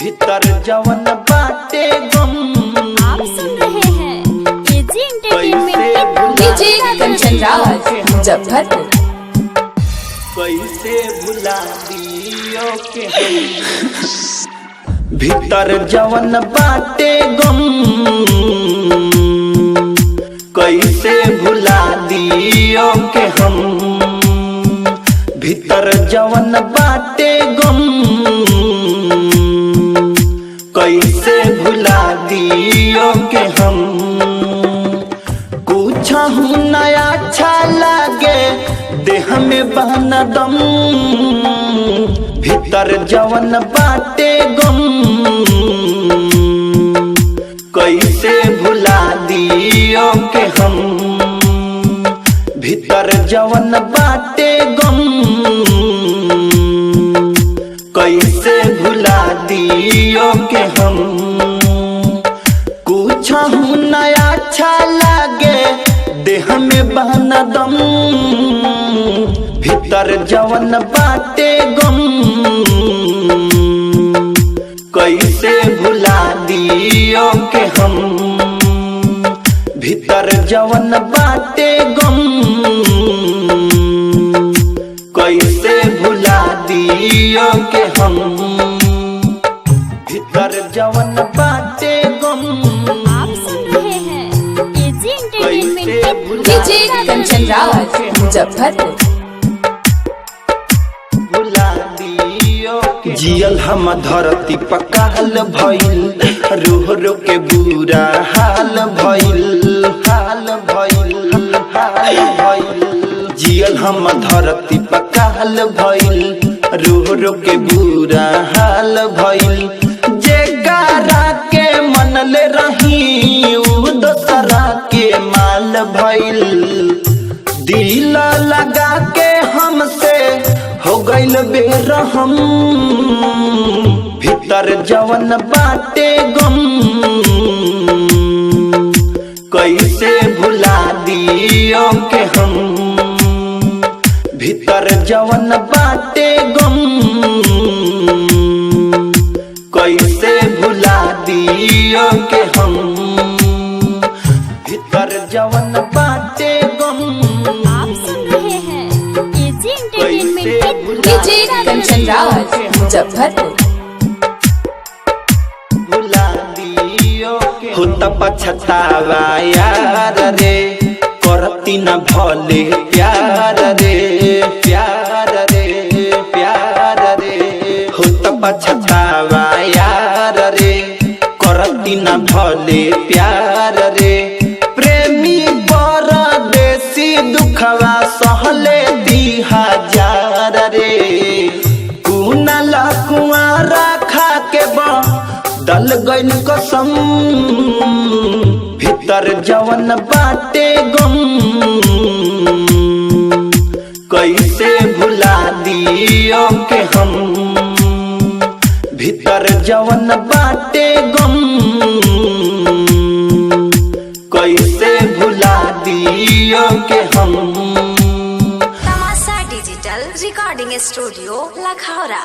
भीतर जवन बाटे गम। आप सुन रहे हैं एजी एंटरटेनमेंट की डीजे कंचन राज मुजफ्फरपुर। कैसे भुला दियो के भीतर जवन बाटे गम। कैसे भुला दियो के हम भीतर जवन बाटे गम। कैसे भुला दियो के हम कुछ नया अच्छा लागे देह में बहना दम। भीतर जवन बाटे गम कैसे भुला दियो के हम भीतर जवन बाटे गम। कैसे भुला दियो के हम कुछ नया अच्छा लागे देह में बहना दम। भीतर जवन बाटे गम कैसे भुला दियो के हम भीतर जवन बाटे गम। कैसे भुला दियो के हम भीतर जवन बाटे गम। आप सुन रहे हैं एजी एंटरटेनमेंट की डीजे कंचन राज मुजफ्फरपुर। जियल हम धरती पकाल भइल रोह रो के बुरा हाल भइल हाल भइल हाल भइल। जियल हम धरती पकाल भइल रोह रो के बुरा हाल भइल। जेकरा के मनले रही उ दोसरा के माल भइल। दिल लगा के हमसे हो गइल बेरहम। भीतर जवन बाटे गम कैसे भुला दियो के हम भीतर जवन बाटे गम। कैसे भुला दियो के हम भीतर जवन बाटे गम। आप सुन रहे हैं एजी एंटरटेनमेंट की डीजे कंचन राज मुजफ्फरपुर। होता पछतावा यार रे करती न भले प्यार रे प्यार रे प्यार रे। होता पछतावा यार रे करती न भले प्यार रे। प्रेमी परदेसी दुखवा सहले दी हजार रे। कुनल कुआरा खा के दल गइल कसम। भीतर जवन बाटे गम कैसे भुला दियो के हम भीतर जवन बाटे गम। कैसे भुला दियो के हम। तमाशा डिजिटल रिकॉर्डिंग स्टूडियो लखौरा।